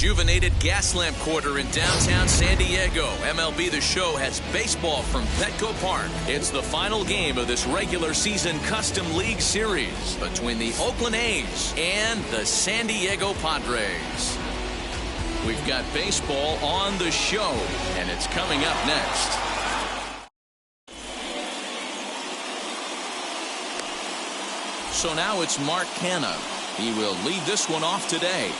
rejuvenated Gaslamp Quarter in downtown San Diego. MLB The Show has baseball from Petco Park. It's the final game of this regular season Custom League Series between the Oakland A's and the San Diego Padres. We've got baseball on the show, and it's coming up next. So now it's Mark Canha. He will lead this one off today.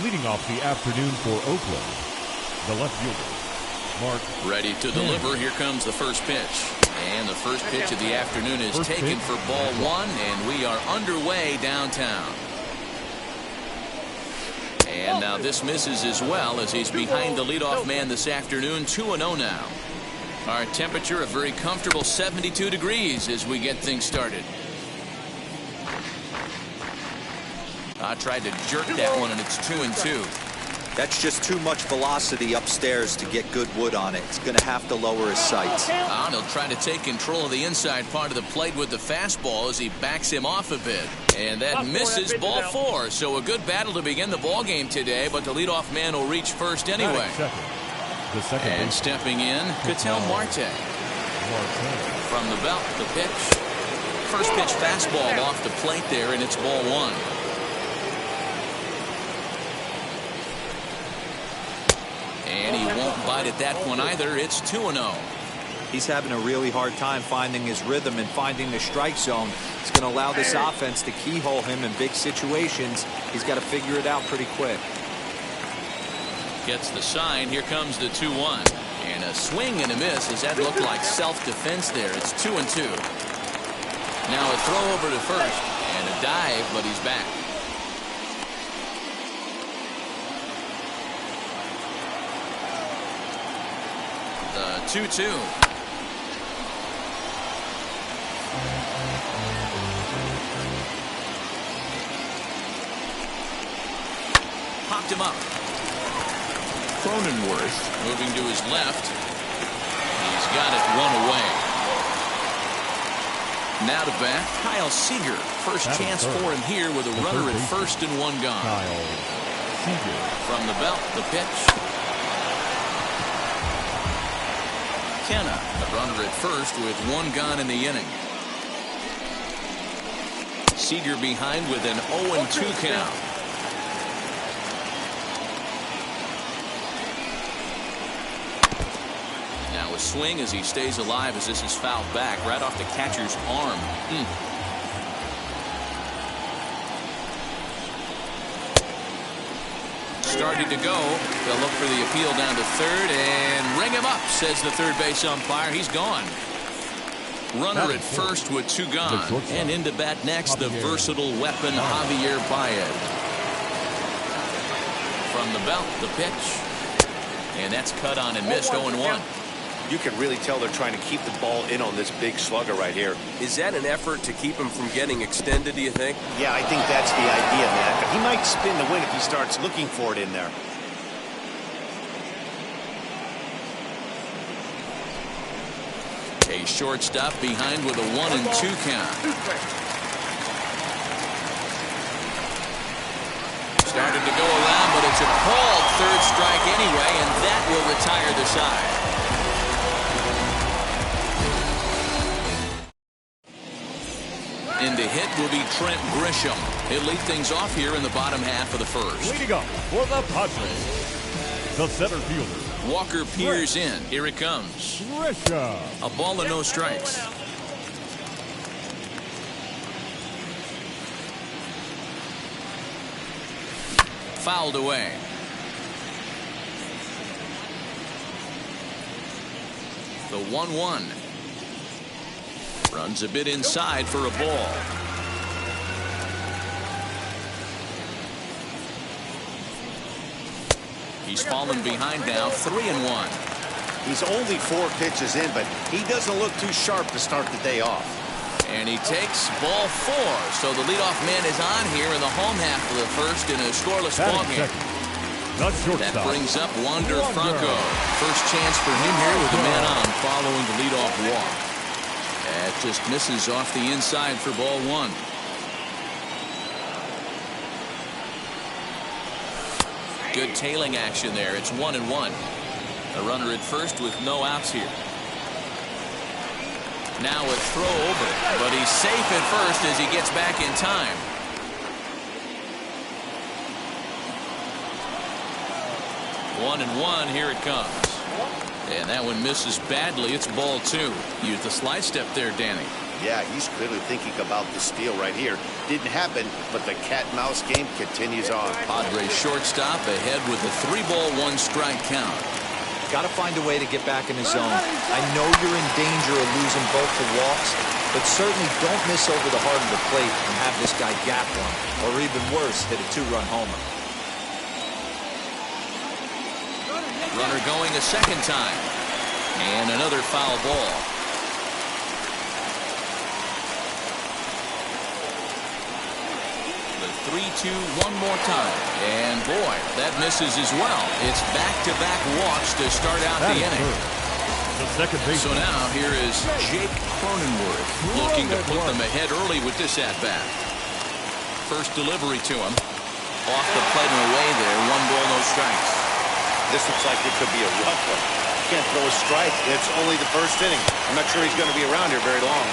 Leading off the afternoon for Oakland, the left fielder, Mark. Ready to deliver. Here comes the first pitch. And the first pitch of the afternoon is taken for ball one, and we are underway downtown. And now this misses as well as he's behind the leadoff man this afternoon. 2-0 now. Our temperature a very comfortable 72 degrees as we get things started. I tried to jerk that one, and it's 2-2. That's just too much velocity upstairs to get good wood on it. It's going to have to lower his sights. And he'll try to take control of the inside part of the plate with the fastball as he backs him off a bit. And that misses ball four. So a good battle to begin the ball game today, but the leadoff man will reach first anyway. And stepping in, Ketel Marte. From the belt, the pitch. First pitch fastball off the plate there, and it's ball one. And he won't bite at that one either. It's 2-0. He's having a really hard time finding his rhythm and finding the strike zone. It's going to allow this offense to keyhole him in big situations. He's got to figure it out pretty quick. Gets the sign. Here comes the 2-1. And a swing and a miss. Does that look like self-defense there? It's 2-2. Now a throw over to first. And a dive, but he's back. The 2-2. Popped him up. Cronenworth moving to his left. He's got it one away. Now to bat, Kyle Seager. First chance for him here with a runner at first and one gone. Kyle Seager. From the belt, the pitch. Canha, the runner at first with one gone in the inning. Seager behind with an 0-2 count. Now a swing as he stays alive as this is fouled back right off the catcher's arm. Started to go. They'll look for the appeal down to third and ring him up, says the third base umpire. He's gone. Runner at first with two gone. And into bat next, the versatile weapon, Javier Baez. From the belt, the pitch. And that's cut on and missed. 0-1. You can really tell they're trying to keep the ball in on this big slugger right here. Is that an effort to keep him from getting extended, do you think? Yeah, I think that's the idea, Matt. He might spin the win if he starts looking for it in there. A shortstop behind with a 1-2 count. Started to go around, but it's a called third strike anyway, and that will retire the side. In the hit will be Trent Grisham. He'll lead things off here in the bottom half of the first. Leading up for the Padres, the center fielder. Walker peers in. Here it comes. Grisham. A ball and no strikes. Fouled away. The 1-1. Runs a bit inside for a ball. He's fallen behind now, 3-1. He's only 4 pitches in, but he doesn't look too sharp to start the day off. And he takes ball 4. So the leadoff man is on here in the home half of the first in a scoreless ball game. That brings up Wander Franco. First chance for him here with the man on following the leadoff walk. That just misses off the inside for ball 1. Good tailing action there. It's 1-1. A runner at first with no outs here. Now a throw over, but he's safe at first as he gets back in time. One and one, here it comes. And that one misses badly. It's ball two. Use the slide step there, Danny. Yeah, he's clearly thinking about the steal right here. Didn't happen, but the cat-mouse game continues on. Padres shortstop ahead with a 3-ball, 1-strike count. Got to find a way to get back in the zone. I know you're in danger of losing both the walks, but certainly don't miss over the heart of the plate and have this guy gap one, or even worse, hit a 2-run homer. Runner going a second time. And another foul ball. The 3-2 one more time. And boy, that misses as well. It's back-to-back walks to start out the inning. The second base. So now here is Jake Cronenworth looking to put them ahead early with this at-bat. First delivery to him. Off the plate and away there. 1 ball, no strikes. This looks like it could be a rough one. Can't throw a strike. It's only the first inning. I'm not sure he's going to be around here very long.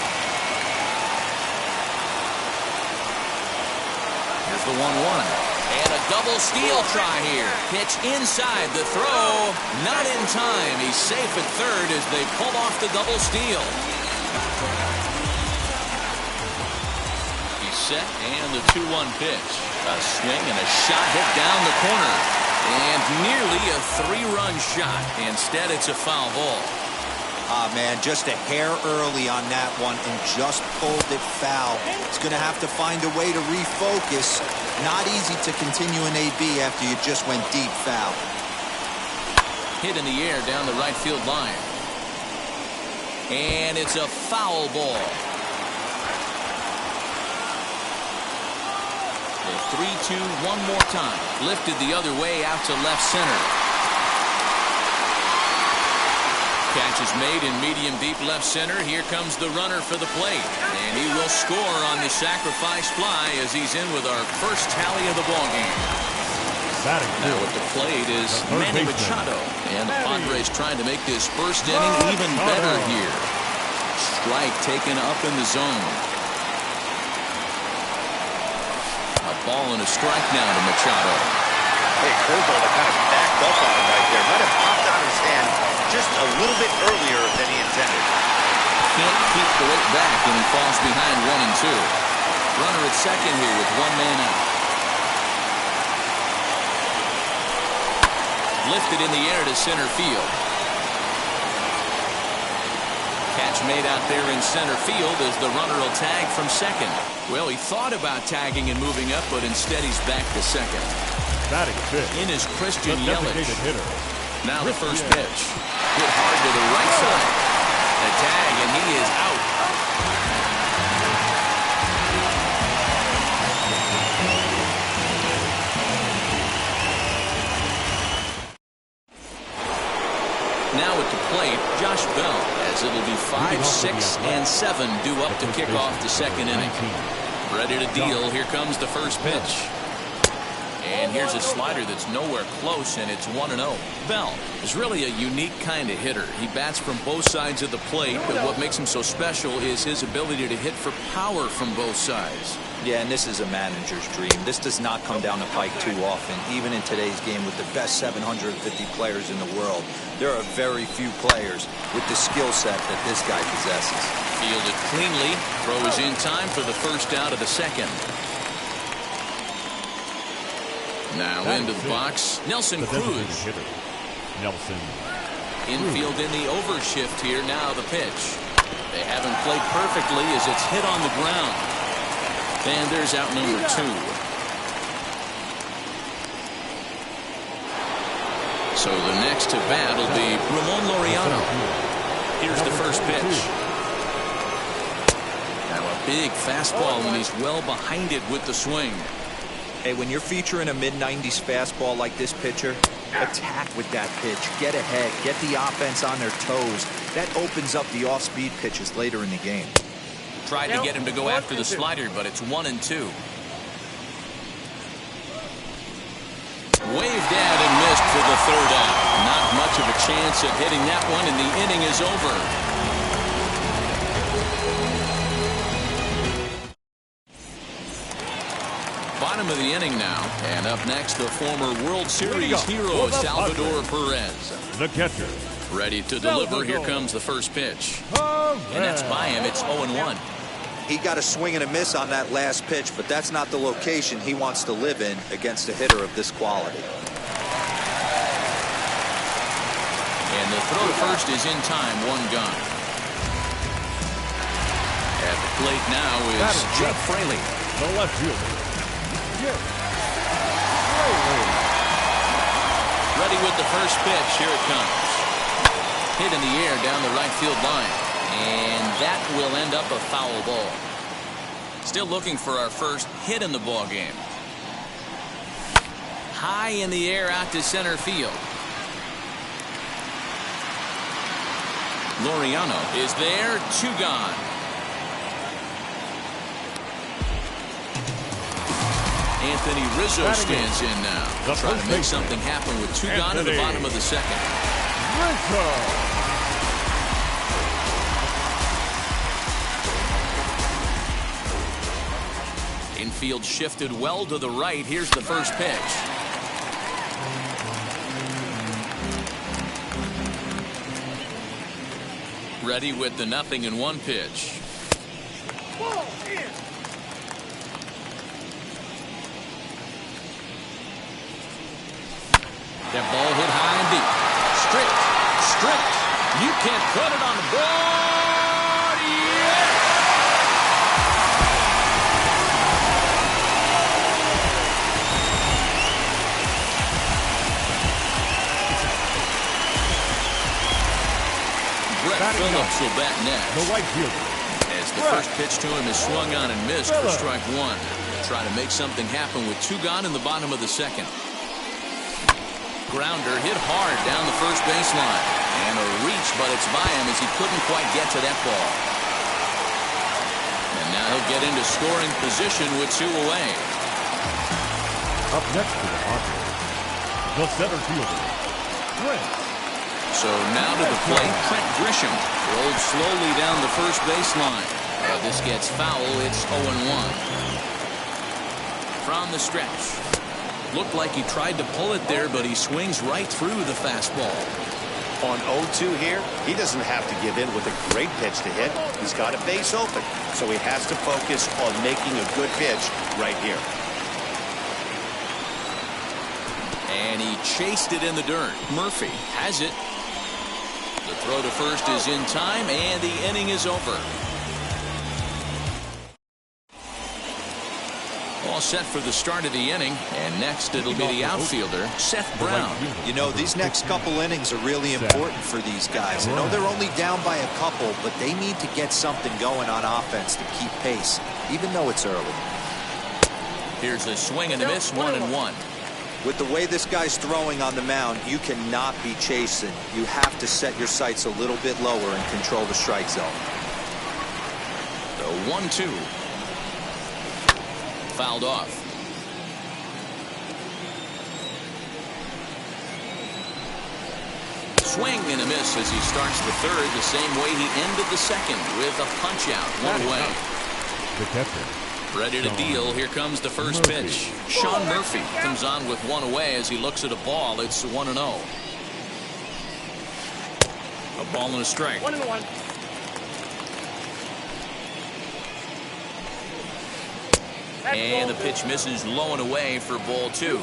Here's the 1-1. And a double steal try here. Pitch inside the throw. Not in time. He's safe at third as they pull off the double steal. He's set and the 2-1 pitch. A swing and a shot hit down the corner. And nearly a 3-run shot. Instead, it's a foul ball. Ah, man, just a hair early on that one and just pulled it foul. He's going to have to find a way to refocus. Not easy to continue an AB after you just went deep foul. Hit in the air down the right field line. And it's a foul ball. The 3-2 one more time. Lifted the other way out to left center. Catch is made in medium deep left center. Here comes the runner for the plate. And he will score on the sacrifice fly as he's in with our first tally of the ballgame. Now at the plate is Manny Machado. And the Padres trying to make this first inning even better here. Strike taken up in the zone. Ball and a strike now to Machado. Hey, curveball that kind of backed up on him right there. Might have popped out of his hand just a little bit earlier than he intended. Can't keep the weight back, and he falls behind 1-2. Runner at second here with 1 man out. Lifted in the air to center field. Catch made out there in center field as the runner will tag from second. Well, he thought about tagging and moving up, but instead he's back to second. Batting fifth. In is Christian Yelich. Hitter. Now the first pitch. Hit hard to the right side. A tag, and he is out. Now at the plate, Josh Bell, as it'll be 5, 6, and 7 due up to kick off the second inning. Ready to deal. Here comes the first pitch. And here's a slider that's nowhere close, and it's 1-0. Bell is really a unique kind of hitter. He bats from both sides of the plate, but what makes him so special is his ability to hit for power from both sides. Yeah, and this is a manager's dream. This does not come down the pike too often, even in today's game with the best 750 players in the world. There are very few players with the skill set that this guy possesses. Fielded cleanly. Throw is in time for the first out of the second. Now into the box, Nelson Cruz. Nelson. Infield in the overshift here. Now the pitch. They haven't played perfectly as it's hit on the ground. And there's out number 2. So the next to bat will be Ramon Laureano. Here's the first pitch. Now a big fastball, and he's well behind it with the swing. Hey, when you're featuring a mid-90s fastball like this pitcher, attack with that pitch. Get ahead. Get the offense on their toes. That opens up the off-speed pitches later in the game. Tried to get him to go after the slider, but it's 1-2. Waved at third out. Not much of a chance at hitting that one, and the inning is over. Bottom of the inning now, and up next, the former World Series hero Salvador Perez. The catcher. Ready to deliver. Here comes the first pitch. And that's by him. It's 0-1. He got a swing and a miss on that last pitch, but that's not the location he wants to live in against a hitter of this quality. And the throw to first is in time. One gone. At the plate now is Jeff Fraley. The left fielder. Ready with the first pitch. Here it comes. Hit in the air down the right field line. And that will end up a foul ball. Still looking for our first hit in the ball game. High in the air out to center field. Laureano is there. 2 gone. Anthony Rizzo stands in now. Trying to make something happen with 2 gone in the bottom of the second. Rizzo. Infield shifted well to the right. Here's the first pitch. Ready with the 0-1 pitch. That ball hit high and deep. Strict. You can't put it on the board. Yes! Brett Phillips will bat next. The right fielder. As the first pitch to him is swung on and missed for strike 1. Try to make something happen with 2 gone in the bottom of the second. Grounder hit hard down the first baseline. And a reach, but it's by him as he couldn't quite get to that ball. And now he'll get into scoring position with 2 away. Up next to the Padres, the center fielder, Trent. So now to the plate, Trent Grisham rolled slowly down the first baseline. This gets foul. It's 0-1. From the stretch. Looked like he tried to pull it there, but he swings right through the fastball. On 0-2 here, he doesn't have to give in with a great pitch to hit. He's got a base open, so he has to focus on making a good pitch right here. And he chased it in the dirt. Murphy has it. The throw to first is in time, and the inning is over. All set for the start of the inning, and next it'll be the outfielder, Seth Brown. You know, these next couple innings are really important for these guys. I know they're only down by a couple, but they need to get something going on offense to keep pace, even though it's early. Here's a swing and a miss, 1-1. With the way this guy's throwing on the mound, you cannot be chasing. You have to set your sights a little bit lower and control the strike zone. The 1-2. Fouled off. Swing and a miss as he starts the third the same way he ended the second with a punch out. 1 away. The catcher. Ready to deal. Here comes the first pitch. Sean Murphy comes on with 1 away as he looks at a ball. It's 1-0. A ball and a strike. 1-1. And the pitch misses low and away for ball 2.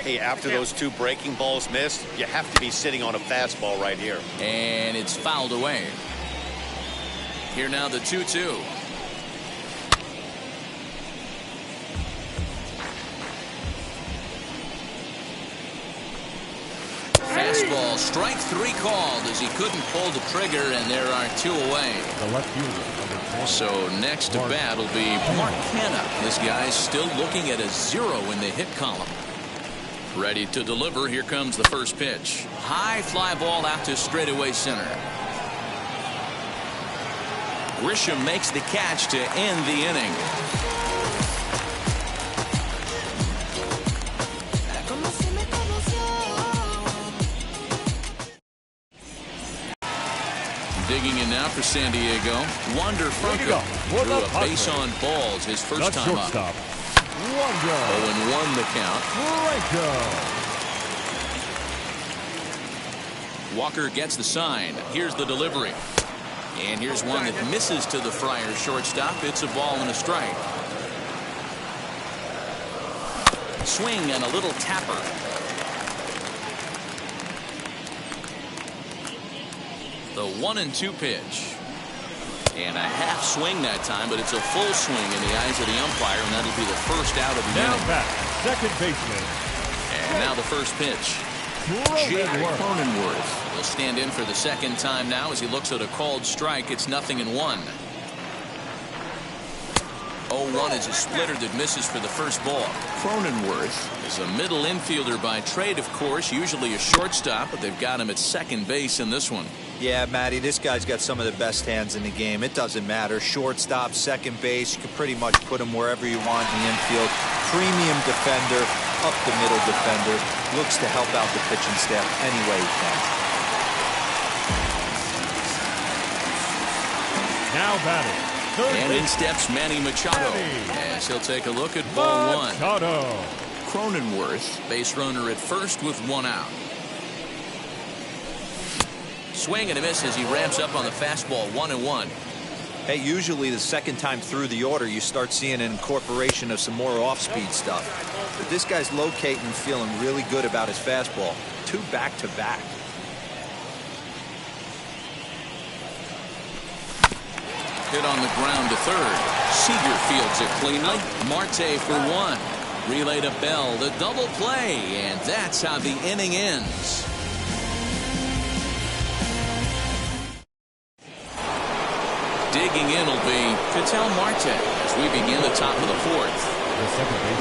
Hey, after those 2 breaking balls missed, you have to be sitting on a fastball right here. And it's fouled away. Here now the 2-2. Fastball, strike 3 called as he couldn't pull the trigger, and there are 2 away. The left fielder. So next to bat will be Mark Canha. This guy's still looking at a 0 in the hit column. Ready to deliver. Here comes the first pitch. High fly ball out to straightaway center. Grisham makes the catch to end the inning. Digging in now for San Diego, Wander Franco drew a base on balls his first time up. 0-1 the count. Walker gets the sign. Here's the delivery. And here's one that misses to the Friars shortstop. It's a ball and a strike. Swing and a little tapper. The 1-2 pitch. And a half swing that time, but it's a full swing in the eyes of the umpire, and that'll be the first out of the inning. Now back, second baseman. And now the first pitch. Cronenworth will stand in for the second time now as he looks at a called strike. It's 0-1. 0-1 is a splitter that misses for the first ball. Cronenworth is a middle infielder by trade, of course, usually a shortstop, but they've got him at second base in this one. Yeah, Matty, this guy's got some of the best hands in the game. It doesn't matter. Shortstop, second base, you can pretty much put him wherever you want in the infield. Premium defender, up the middle defender. Looks to help out the pitching staff any way he can. Now batting. And in steps Manny Machado as he'll take a look at ball one. Cronenworth, base runner at first with one out. Swing and a miss as he ramps up on the fastball. 1-1. Hey, usually the second time through the order you start seeing an incorporation of some more off-speed stuff. But this guy's locating and feeling really good about his fastball. 2 back-to-back. Hit on the ground to third. Seager fields it cleanly. Marte for one. Relay to Bell, the double play, and that's how the inning ends. Digging in will be Ketel Marte as we begin the top of the fourth.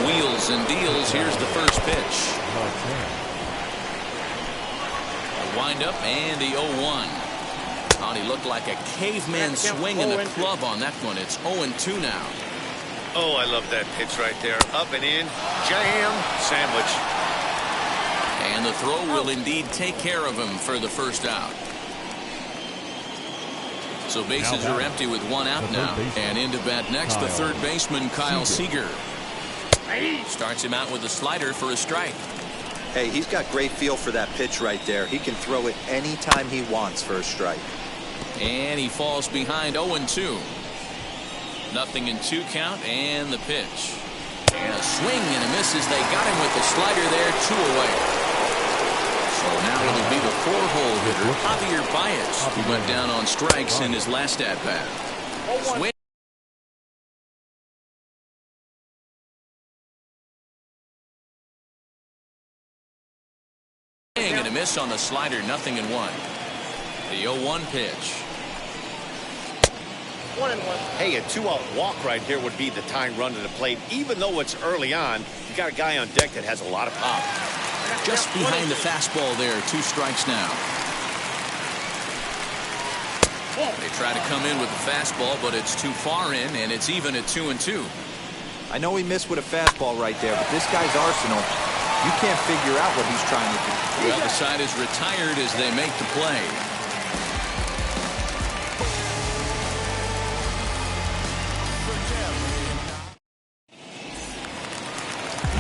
Wheels and deals. Here's the first pitch. A windup and the 0-1. Oh, he looked like a caveman swinging the club on that one. It's 0-2 now. Oh, I love that pitch right there. Up and in. Jam. Sandwich. And the throw will indeed take care of him for the first out. So bases are empty with one out now. And into bat next, the third baseman, Kyle Seager. Starts him out with a slider for a strike. Hey, he's got great feel for that pitch right there. He can throw it anytime he wants for a strike. And he falls behind 0-2. 0-2 count and the pitch. And a swing and a miss as they got him with the slider there, 2 away. So now it'll be the 4-hole hitter, Javier Baez, who went down on strikes in his last at-bat. Swing. And a miss on the slider, 0-1. The 0-1 pitch. 1-1. Hey, a 2-out walk right here would be the tying run to the plate. Even though it's early on, you got a guy on deck that has a lot of pop. Just behind the fastball there, 2 strikes now. They try to come in with the fastball, but it's too far in, and it's even at 2-2. I know he missed with a fastball right there, but this guy's arsenal, you can't figure out what he's trying to do. Well, the side is retired as they make the play.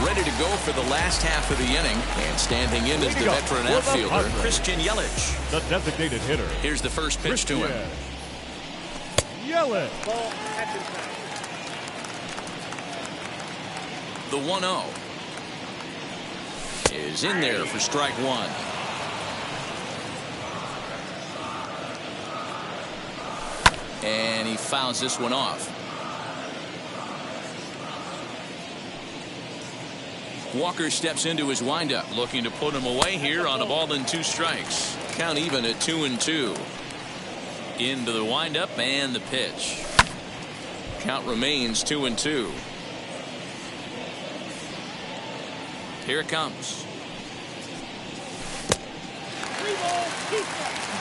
Ready to go for the last half of the inning, and standing in is the veteran outfielder, Christian Yelich. The designated hitter. Here's the first pitch to him. Yelich. The 1-0 is in there for strike one. And he fouls this one off. Walker steps into his windup, looking to put him away here on a ball and 2 strikes. Count even at 2-2. Into the windup and the pitch. Count remains 2-2. Here it comes.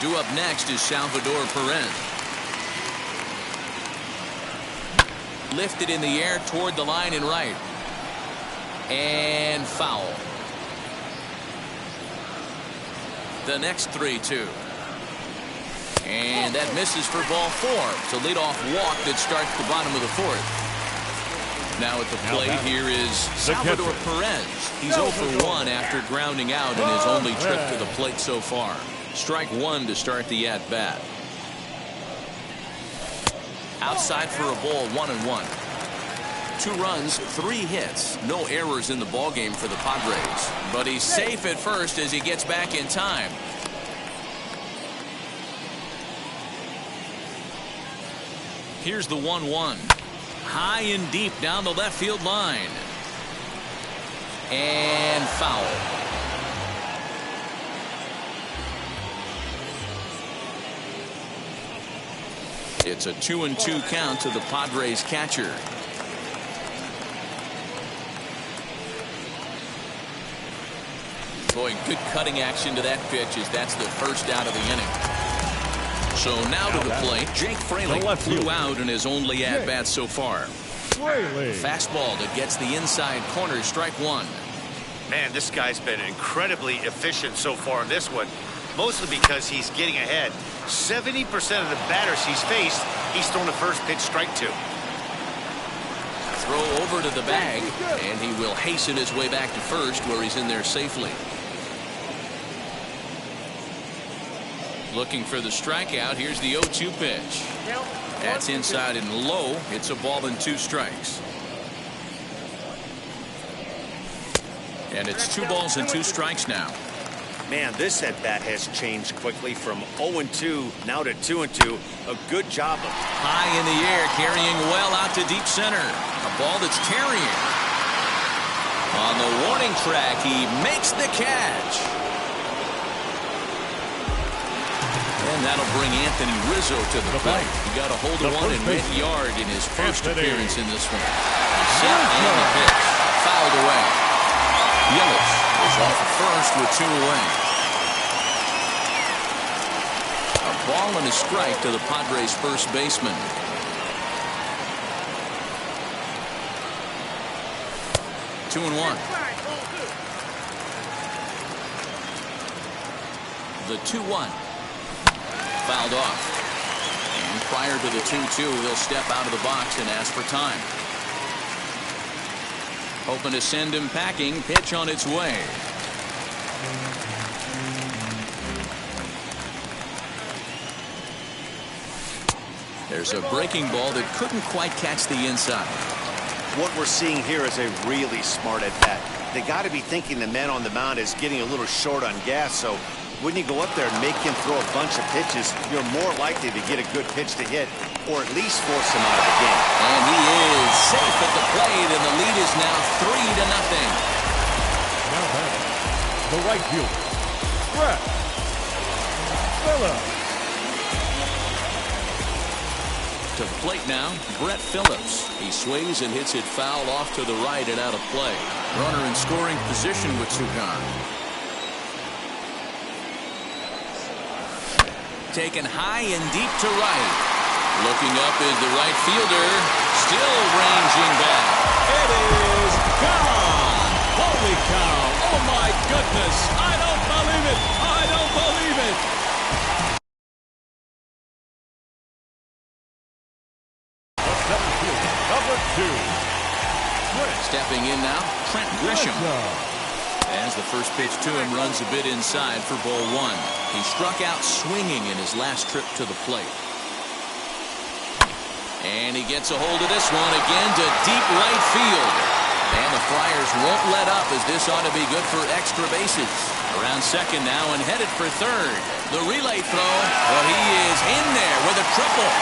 Due up next is Salvador Perez. Lifted in the air toward the line and right. And foul. The next 3-2. And that misses for ball 4. It's a leadoff walk that starts the bottom of the 4th. Now at the plate here is Salvador Perez. He's 0 for 1 after grounding out in his only trip to the plate so far. Strike 1 to start the at-bat. Outside for a ball, 1-1. 2 runs, 3 hits. No errors in the ballgame for the Padres. But he's safe at first as he gets back in time. Here's the 1-1. High and deep down the left field line. And foul. It's a 2-2 count to the Padres catcher. Boy, good cutting action to that pitch as that's the first out of the inning. So now to the plate, Jake Fraley flew out in his only at-bat so far. Fastball that gets the inside corner, strike 1. Man, this guy's been incredibly efficient so far in this one, mostly because he's getting ahead. 70% of the batters he's faced, he's thrown the first pitch, strike 2. Throw over to the bag, and he will hasten his way back to first where he's in there safely. Looking for the strikeout. Here's the 0-2 pitch. That's inside and low. It's a ball and 2 strikes. And it's 2 balls and 2 strikes now. Man, this at-bat has changed quickly from 0-2 now to 2-2. A good job of high in the air, carrying well out to deep center. A ball that's carrying. On the warning track, he makes the catch. And that'll bring Anthony Rizzo to the plate. He got a hold of one and went yard in his first appearance in this one. Set and the pitch. Fouled away. Yelich is off at first with 2 away. A ball and a strike to the Padres' first baseman. Two and 1. The 2-1. Fouled off. And prior to the 2-2, he'll step out of the box and ask for time. Hoping to send him packing. Pitch on its way. There's a breaking ball that couldn't quite catch the inside. What we're seeing here is a really smart at-bat. They got to be thinking the man on the mound is getting a little short on gas, so when you go up there and make him throw a bunch of pitches, you're more likely to get a good pitch to hit or at least force him out of the game. And he is safe at the plate, and the lead is now 3-0. Now batting, the right fielder, Brett Phillips. To the plate now, Brett Phillips. He swings and hits it foul off to the right and out of play. Runner in scoring position with 2 gone. Taken high and deep to right. Looking up is the right fielder. Still ranging back. It is gone. Holy cow. Oh, my goodness. I don't believe it. I don't believe it. Number 2. Stepping in now, Trent Grisham. As the first pitch to him runs a bit inside for ball 1. He struck out swinging in his last trip to the plate. And he gets a hold of this one again to deep right field. And the Friars won't let up as this ought to be good for extra bases. Around second now and headed for third. The relay throw. Well, he is in there with a triple.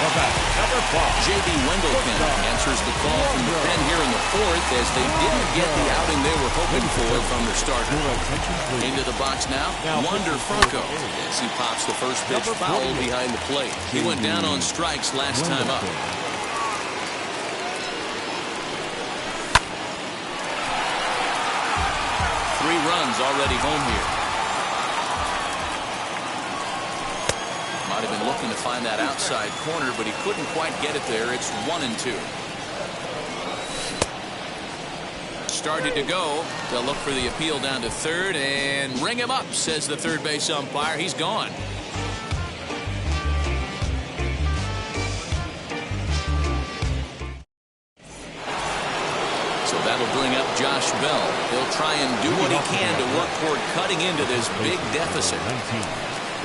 Number 5. J.B. Wendelken answers the call from the pen here in the 4th as they didn't get the outing they were hoping for from their starter. Into the box now, Wander Franco as he pops the first pitch foul behind the plate. He went down on strikes last time up. 3 runs already home here. Might have been looking to find that outside corner, but he couldn't quite get it there. It's 1-2. started to go. They'll look for the appeal down to third and ring him up, says the third base umpire. He's gone. So that'll bring up Josh Bell. He'll try and do what he can to work toward cutting into this big deficit.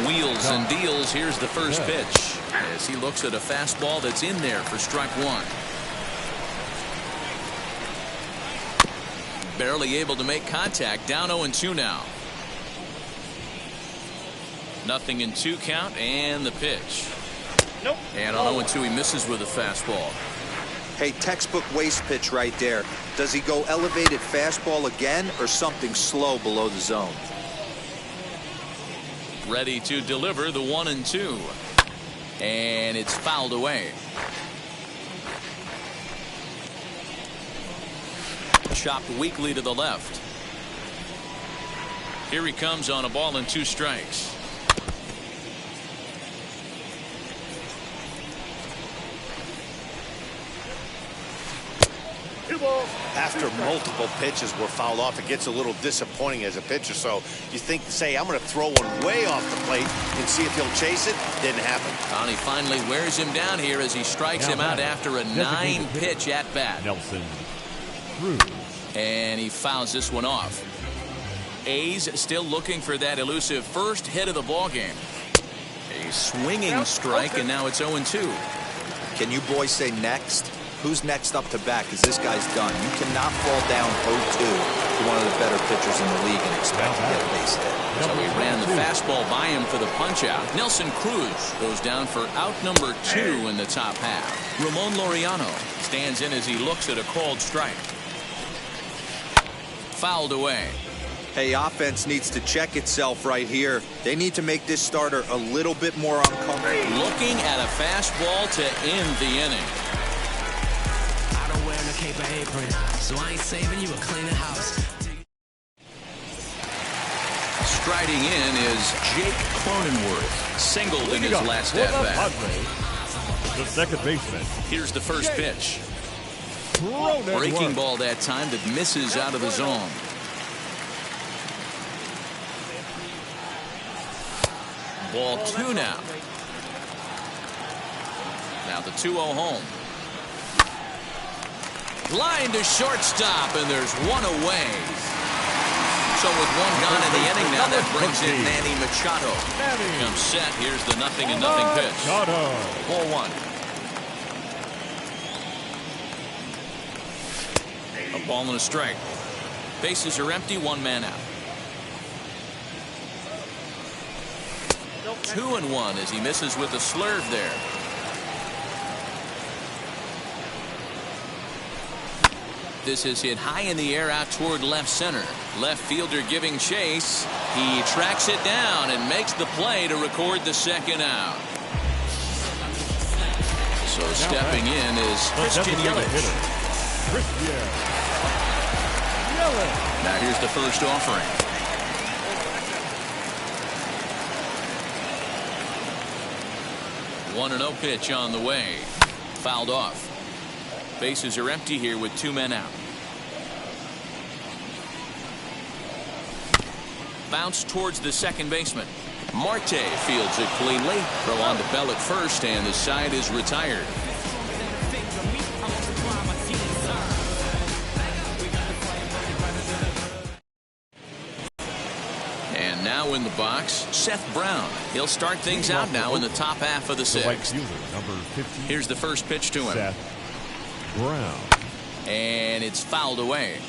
Wheels and deals. Here's the first pitch as he looks at a fastball that's in there for strike one. Barely able to make contact. Down 0-2 now. 0-2 count and the pitch. Nope. And on 0-2 he misses with a fastball. Hey, textbook waste pitch right there. Does he go elevated fastball again or something slow below the zone? Ready to deliver the 1-2. And it's fouled away. Chopped weakly to the left. Here he comes on a ball and 2 strikes. After multiple pitches were fouled off, it gets a little disappointing as a pitcher. So you think, say, I'm going to throw one way off the plate and see if he'll chase it. Didn't happen. And he finally wears him down here as he strikes him out after a 9-pitch at bat. Nelson Cruz. And he fouls this one off. A's still looking for that elusive first hit of the ball game. A swinging strike, and now it's 0-2. Can you boys say next? Who's next up to bat? Because this guy's done. You cannot fall down 0-2 to one of the better pitchers in the league and expect to get a base hit. So he ran the fastball by him for the punch-out. Nelson Cruz goes down for out number 2 in the top half. Ramon Laureano stands in as he looks at a called strike. Fouled away. Hey, offense needs to check itself right here. They need to make this starter a little bit more uncomfortable. Looking at a fastball to end the inning. Cape apron, so I ain't saving you a cleaner house. Striding in is Jake Cronenworth. Singled in his last at bat. Padres, the second baseman. Here's the first pitch. Breaking ball that time that misses out of the zone. Ball 2 now. Now the 2-0 home. Line to shortstop, and there's one away. So with one gone in the inning now, that brings in Manny Machado. Comes set. Here's the 0-0 pitch. Ball 1. A ball and a strike. Bases are empty. 1 man out. 2-1 as he misses with a slurve there. This is hit high in the air out toward left center. Left fielder giving chase. He tracks it down and makes the play to record the second out. So stepping in is Christian Yelich. Now here's the first offering. 1-0 pitch on the way. Fouled off. Bases are empty here with 2 men out. Bounce towards the second baseman. Marte fields it cleanly. Throw on to Bell at first, and the side is retired. And now in the box, Seth Brown. He'll start things out now in the top half of the 6th. Here's the first pitch to him. Seth Brown. And it's fouled away.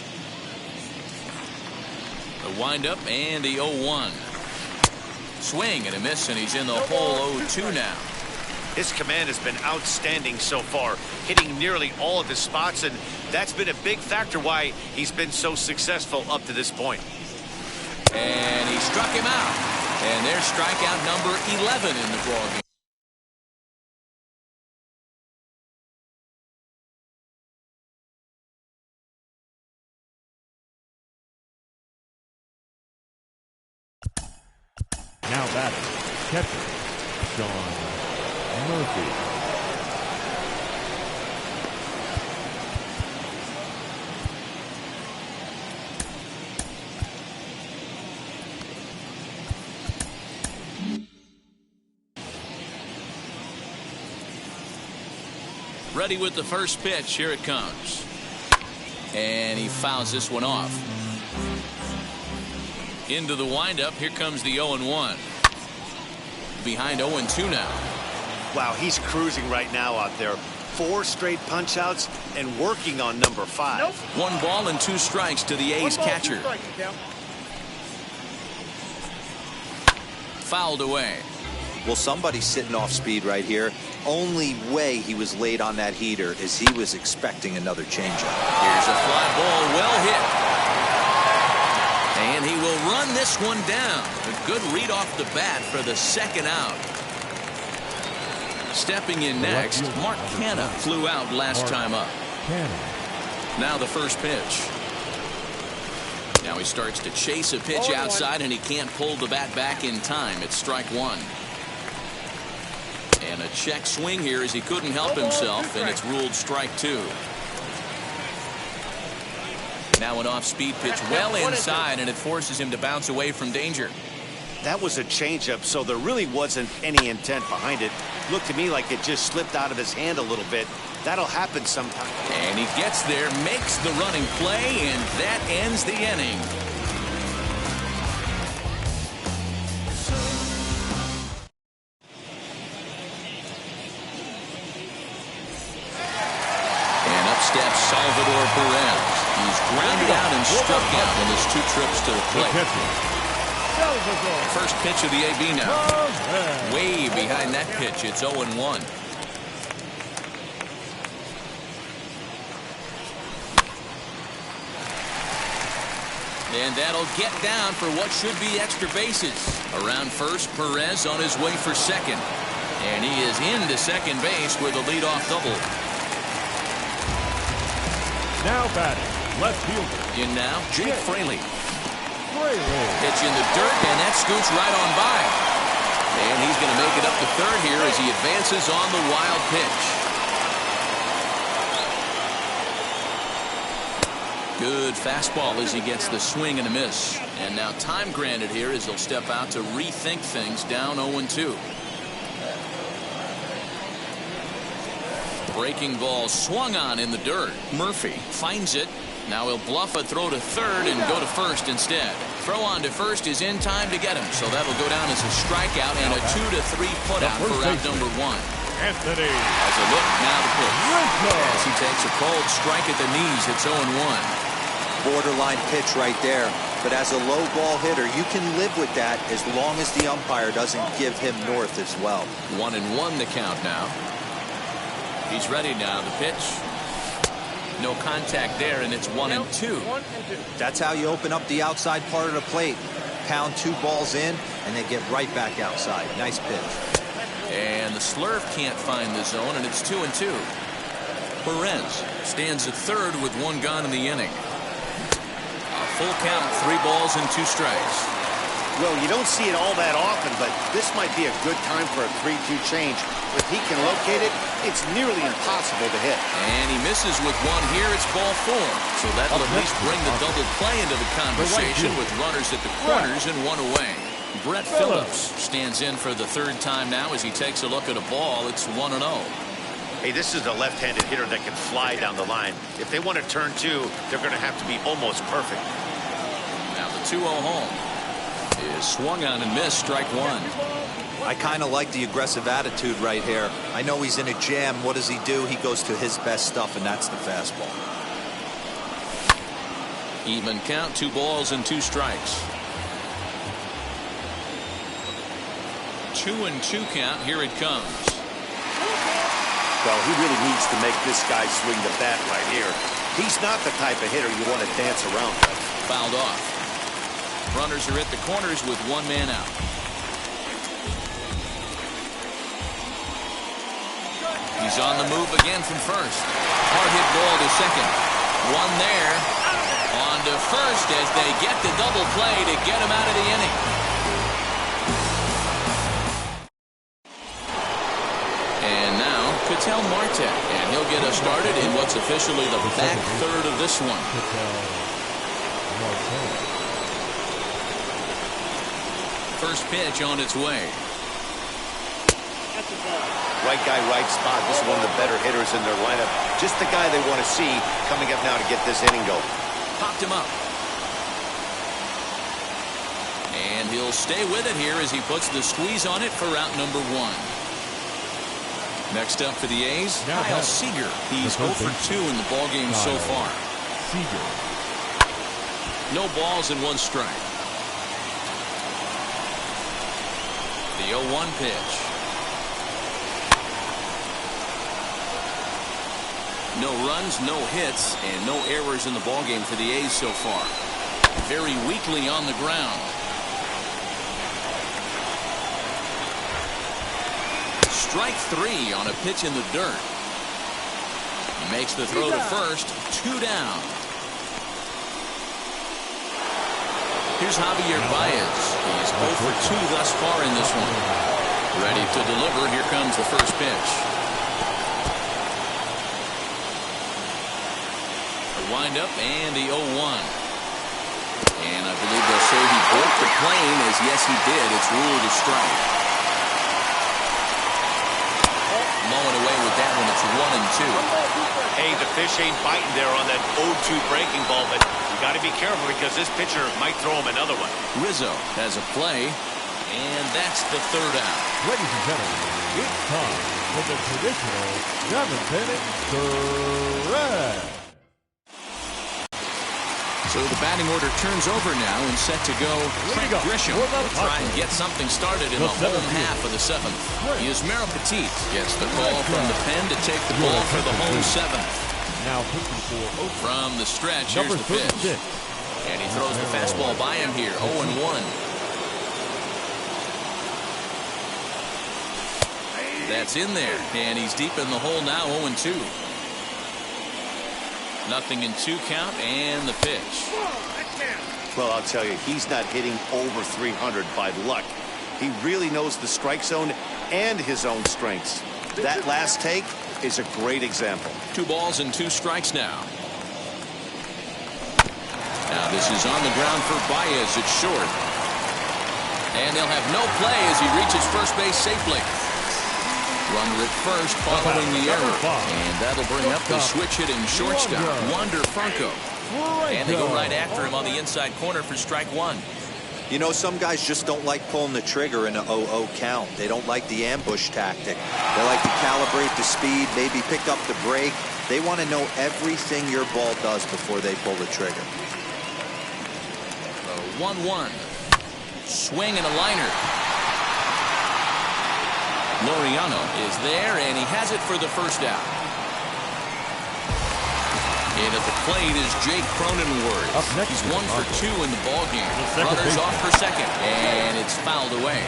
The windup and the 0-1. Swing and a miss, and he's in the hole 0-2 now. His command has been outstanding so far, hitting nearly all of his spots, and that's been a big factor why he's been so successful up to this point. And he struck him out. And there's strikeout number 11 in the ballgame. Now batting, catcher, Sean Murphy. Ready with the first pitch. Here it comes. And he fouls this one off. Into the windup. Here comes the 0-1. Behind 0-2 now. Wow, he's cruising right now out there. 4 straight punch outs and working on number 5. Nope. 1 ball and 2 strikes to the A's catcher. Fouled away. Well, somebody's sitting off speed right here. Only way he was late on that heater is he was expecting another changeup. Here's a fly ball, well hit. And he will run this one down. A good read off the bat for the second out. Stepping in next, Mark Canha flew out last time up. Now the first pitch. Now he starts to chase a pitch outside, and he can't pull the bat back in time. It's strike 1. And a check swing here as he couldn't help himself, and it's ruled strike 2. Now an off-speed pitch well inside, and it forces him to bounce away from danger. That was a changeup, so there really wasn't any intent behind it. Looked to me like it just slipped out of his hand a little bit. That'll happen sometime. And he gets there, makes the running play, and that ends the inning. And up steps Salvador Perez. He's grounded out and struck out in his 2 trips to the plate. First pitch of the AB now. Way behind that pitch. It's 0-1. And that'll get down for what should be extra bases. Around first, Perez on his way for second. And he is into second base with a leadoff double. Now batting, left fielder. In now, Jake Fraley. Pitch in the dirt, and that scoots right on by. And he's going to make it up to third here as he advances on the wild pitch. Good fastball as he gets the swing and a miss. And now time granted here as he'll step out to rethink things down 0-2. Breaking ball swung on in the dirt. Murphy finds it. Now he'll bluff a throw to third and go to first instead. Throw on to first is in time to get him, so that'll go down as a strikeout and a 2-3 putout for out number 1. Anthony. As a look, now the pitch. As he takes a cold strike at the knees, it's 0-1. Borderline pitch right there. But as a low ball hitter, you can live with that as long as the umpire doesn't give him north as well. 1-1 the count now. He's ready now. The pitch. No contact there, and it's 1-2. That's how you open up the outside part of the plate. Pound 2 balls in, and they get right back outside. Nice pitch. And the slurve can't find the zone, and it's 2-2. Perez stands at third with 1 gone in the inning. A full count, 3 balls and 2 strikes. Well, you don't see it all that often, but this might be a good time for a 3-2 change. If he can locate it, it's nearly impossible to hit. And he misses with 1 here. It's ball 4. So that'll at least bring the double play into the conversation with runners at the corners and 1 away. Brett Phillips stands in for the 3rd time now as he takes a look at a ball. It's 1-0. Hey, this is a left-handed hitter that can fly down the line. If they want to turn 2, they're going to have to be almost perfect. Now the 2-0 home is swung on and missed, strike 1. I kind of like the aggressive attitude right here. I know he's in a jam. What does he do? He goes to his best stuff, and that's the fastball. Even count, 2 balls and 2 strikes. 2-2 count. Here it comes. Well, he really needs to make this guy swing the bat right here. He's not the type of hitter you want to dance around with. Fouled off. Runners are at the corners with 1 man out. He's on the move again from first. Hard hit ball to second. 1 there. On to first as they get the double play to get him out of the inning. And now Ketel Marte, and he'll get us started in what's officially the back third of this one. First pitch on its way. Right guy, right spot. This is one of the better hitters in their lineup. Just the guy they want to see coming up now to get this inning going. Popped him up. And he'll stay with it here as he puts the squeeze on it for out number 1. Next up for the A's, Kyle Seager. He's 0 for 2 in the ballgame so far. Seager. No balls and 1 strike. The 0-1 pitch. No runs, no hits, and no errors in the ballgame for the A's so far. Very weakly on the ground. Strike 3 on a pitch in the dirt. He makes the throw to first. 2 down. Here's Javier Baez. He's 0 for 2 thus far in this one. Ready to deliver. Here comes the first pitch. A windup and the 0-1. And I believe they'll say he broke the plane, as yes he did. It's ruled a strike. Mowing away with that one. It's 1-2. Hey, the fish ain't biting there on that 0-2 breaking ball, but you got to be careful because this pitcher might throw him another one. Rizzo has a play, and that's the 3rd out. Ladies and gentlemen, it's time for the traditional 7th-inning stretch. So the batting order turns over now and set to go. Frank Grisham will try and get something started in the home half of the 7th. Yusmeiro Petit gets the call from the pen to take the ball for the home 7th. Now pitching for from the stretch, here's the pitch. And he throws the fastball by him here, 0-1. That's in there, and he's deep in the hole now, 0-2. Nothing in 2 count, and the pitch. Well, I'll tell you, he's not hitting over 300 by luck. He really knows the strike zone and his own strengths. That last take is a great example. 2 balls and 2 strikes now. Now this is on the ground for Baez. It's short. And they'll have no play as he reaches first base safely. Runner at first following the error. And that'll bring up the switch-hitting shortstop, Wander Franco. And they go right after him on the inside corner for strike 1. You know, some guys just don't like pulling the trigger in a 0-0 count. They don't like the ambush tactic. They like to calibrate the speed, maybe pick up the brake. They want to know everything your ball does before they pull the trigger. 1-1. Swing and a liner. Laureano is there, and he has it for the first out. And at the plate is Jake Cronenworth. He's 1 for 2 in the ballgame. Runners off for second, and it's fouled away.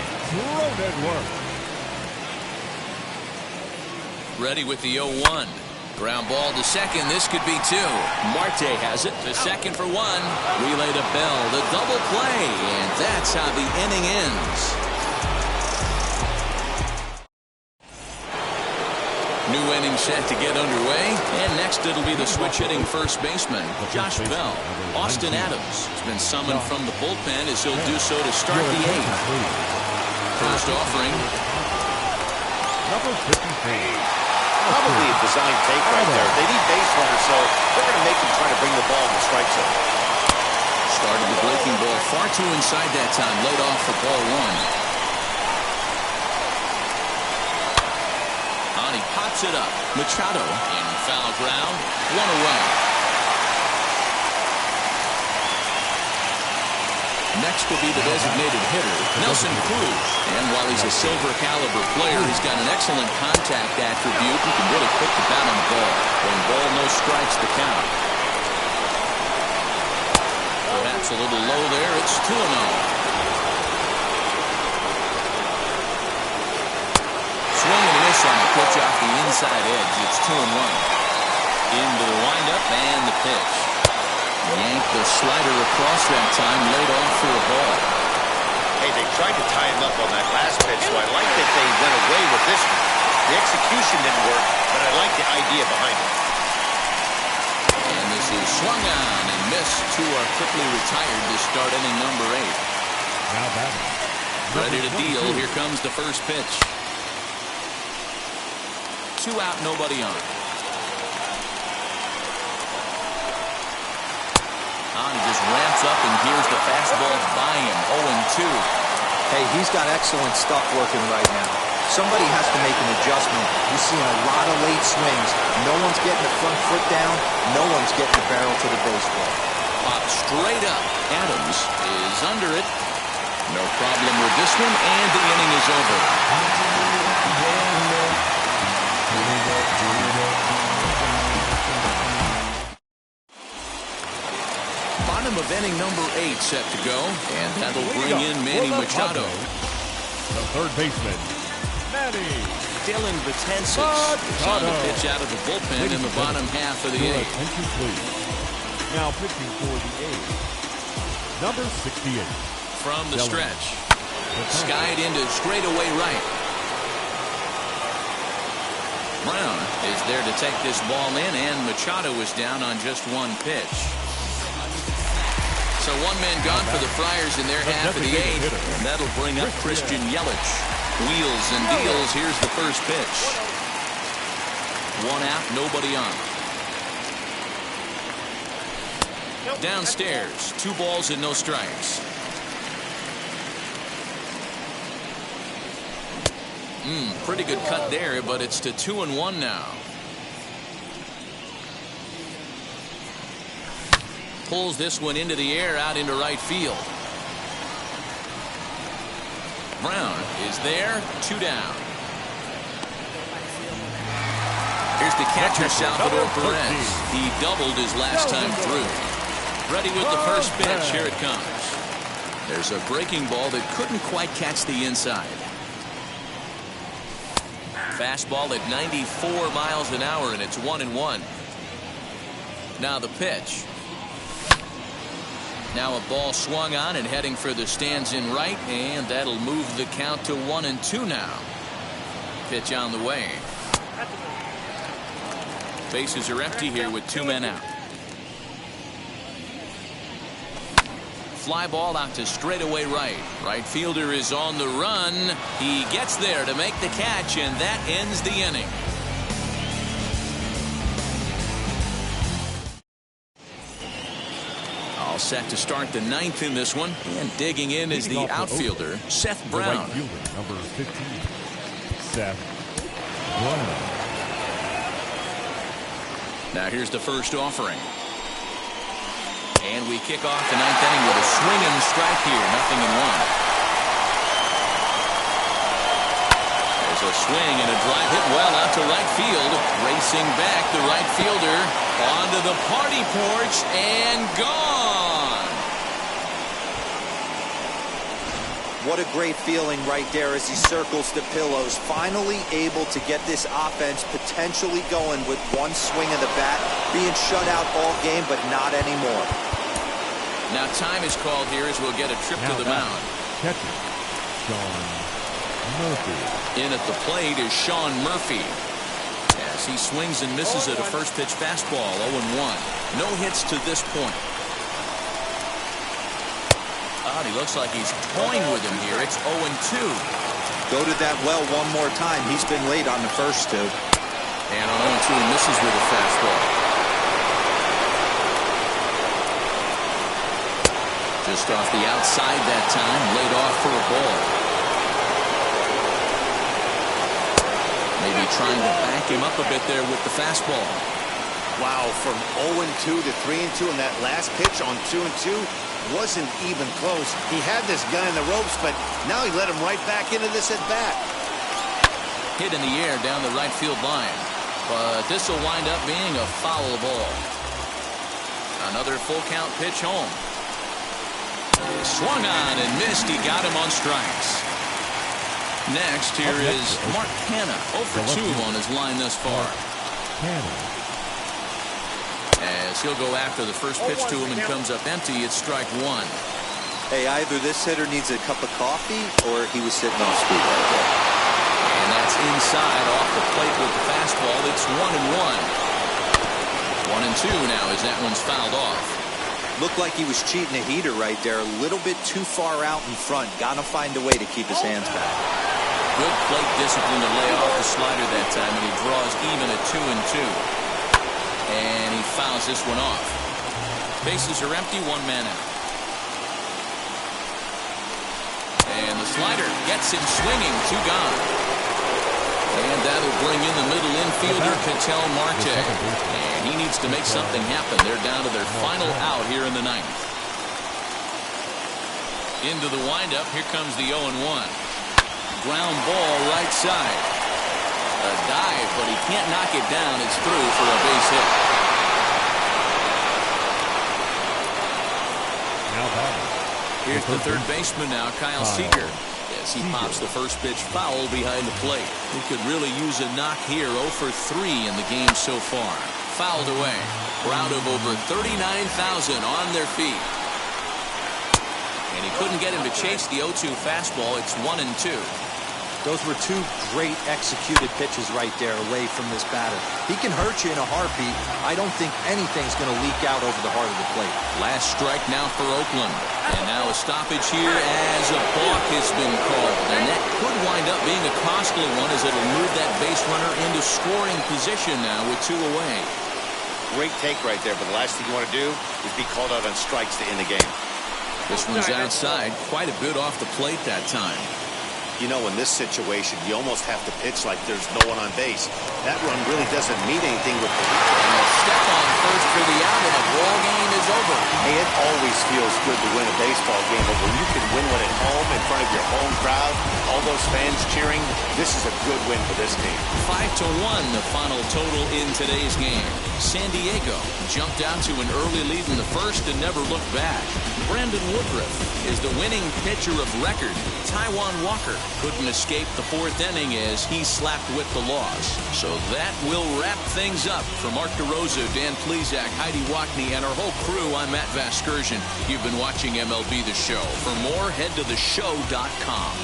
Ready with the 0-1. Ground ball to second. This could be 2. Marte has it to second for 1. Relay to Bell. The double play, and that's how the inning ends. New inning set to get underway, and next it'll be the switch-hitting first baseman, Josh Bell. Austin Adams has been summoned from the bullpen as he'll do so to start the 8th. First offering. Number 53. Probably a design take right there. They need base runners, so they're going to make them try to bring the ball in the strike zone. Started the breaking ball far too inside that time. Laid off for ball 1. He pops it up. Machado in foul ground. 1 away. Next will be the designated hitter, Nelson Cruz. And while he's a silver caliber player, he's got an excellent contact attribute. He can really put the bat on the ball. When ball, no strikes, the count. Perhaps a little low there. It's 2-0. Swing and miss on the pitch off the inside edge. It's 2-1. Into the windup and the pitch. Yanked the slider across that time, laid off for a ball. Hey, they tried to tie him up on that last pitch, so I like that they went away with this one. The execution didn't work, but I like the idea behind it. And this is swung on and missed. 2 are quickly retired to start inning number 8. Now batting. Ready to deal. Here comes the first pitch. 2 out, nobody on. He just ramps up, and here's the fastball by him. 0-2. Hey, he's got excellent stuff working right now. Somebody has to make an adjustment. You're seeing a lot of late swings. No one's getting the front foot down. No one's getting the barrel to the baseball. Pop straight up. Adams is under it. No problem with this one, and the inning is over. Bottom of inning number 8 set to go, and that'll bring in Manny Machado. The third baseman, Manny Dylan Betances is on the pitch out of the bullpen in the bottom half of the 8th. Attention, please. Now pitching for the A's, number 68. From the stretch, skied into straightaway right. Brown is there to take this ball in, and Machado is down on just 1 pitch. So 1 man gone for the Friars in their half of the 8th, and that'll bring up Christian Yelich. Wheels and deals. Here's the first pitch. 1 out, nobody on. Downstairs, 2 balls and no strikes. Pretty good cut there, but it's to 2-1 now. Pulls this one into the air, out into right field. Brown is there, 2 down. Here's the catcher, Salvador Perez. He doubled his last time through. Ready with the first pitch. Here it comes. There's a breaking ball that couldn't quite catch the inside. Fastball at 94 miles an hour, and it's 1-1. Now the pitch. Now a ball swung on and heading for the stands in right, and that'll move the count to 1-2 now. Pitch on the way. Bases are empty here with 2 men out. Fly ball out to straightaway right. Right fielder is on the run. He gets there to make the catch, and that ends the inning. All set to start the 9th in this one, and digging in is the outfielder, Seth Brown. The right fielder, number 15, Seth Brown. Now here's the first offering. And we kick off the 9th inning with a swing and strike here. 0-1. There's a swing and a drive hit well out to right field. Racing back, the right fielder onto the party porch and gone. What a great feeling right there as he circles the pillows. Finally able to get this offense potentially going with 1 swing of the bat. Being shut out all game, but not anymore. Now time is called here as we'll get a trip to the mound. Catcher, Sean Murphy. In at the plate is Sean Murphy. As he swings and misses at a first pitch fastball. 0-1. No hits to this point. He looks like he's toying with him here. It's 0-2. Go to that well one more time. He's been late on the first 2. And on 0-2, he misses with a fastball. Just off the outside that time, laid off for a ball. Maybe trying to back him up a bit there with the fastball. Wow, from 0-2 to 3-2, and that last pitch on 2-2 wasn't even close. He had this guy in the ropes, but now he let him right back into this at bat. Hit in the air down the right field line, but this will wind up being a foul ball. Another full count pitch home. Swung on and missed. He got him on strikes. Next, here is Mark Hanna. 0 for 2 on his line thus far. As he'll go after the first pitch to him and comes up empty, it's strike 1. Hey, either this hitter needs a cup of coffee or he was sitting on speed right there. And that's inside off the plate with the fastball. It's 1-1. 1-2 now as that one's fouled off. Looked like he was cheating a heater right there. A little bit too far out in front. Got to find a way to keep his hands back. Good plate discipline to lay off the slider that time, and he draws even at 2-2. And he fouls this one off. Bases are empty, one man out. And the slider gets him swinging, 2 gone. And that'll bring in the middle infielder, Ketel Marte. And he needs to make something happen. They're down to their final out here in the 9th. Into the windup, here comes the 0-1. Ground ball right side. A dive, but he can't knock it down. It's through for a base hit. Now batting. Here's the third baseman now, Kyle Seager. As he pops the first pitch foul behind the plate. He could really use a knock here. 0 for 3 in the game so far. Fouled away. Crowd of over 39,000 on their feet. And he couldn't get him to chase the 0-2 fastball. It's 1-2. Those were 2 great executed pitches right there away from this batter. He can hurt you in a heartbeat. I don't think anything's going to leak out over the heart of the plate. Last strike now for Oakland. And now a stoppage here as a balk has been called. And that could wind up being a costly one as it'll move that base runner into scoring position now with 2 away. Great take right there, but the last thing you want to do is be called out on strikes to end the game. This one's outside. Quite a bit off the plate that time. You know, in this situation, you almost have to pitch like there's no one on base. That run really doesn't mean anything with the step on first for the out, and the ball game is over. Hey, it always feels good to win a baseball game, but when you can win one at home in front of your home crowd, all those fans cheering, this is a good win for this team. 5-1, the final total in today's game. San Diego jumped out to an early lead in the first and never looked back. Brandon Woodruff is the winning pitcher of record. Taijuan Walker couldn't escape the 4th inning as he slapped with the loss. So that will wrap things up. For Mark DeRosa, Dan Plesac, Heidi Wackney, and our whole crew, I'm Matt Vasgersian. You've been watching MLB The Show. For more, head to theshow.com.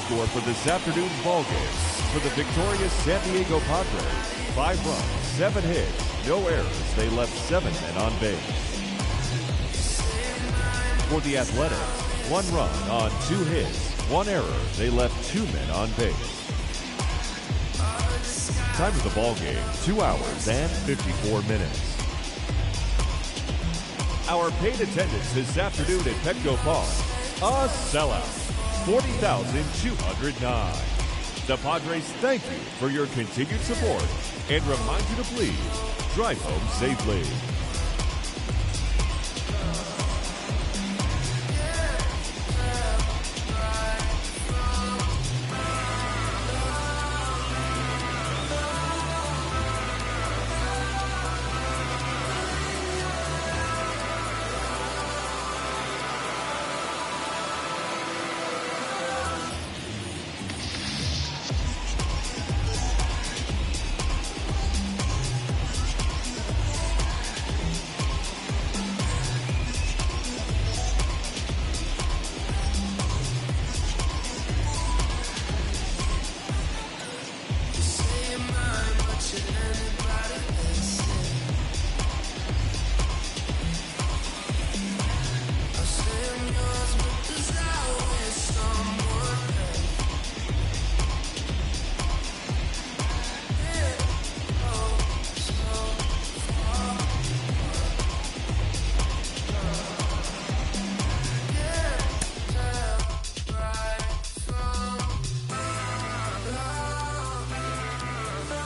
Score for this afternoon's ball game for the victorious San Diego Padres. 5 runs, 7 hits, no errors. They left 7 men on base. For the Athletics, 1 run on 2 hits, 1 error. They left 2 men on base. Time of the ball game, 2 hours and 54 minutes. Our paid attendance this afternoon at Petco Park, a sellout. 40,209. The Padres thank you for your continued support and remind you to please drive home safely.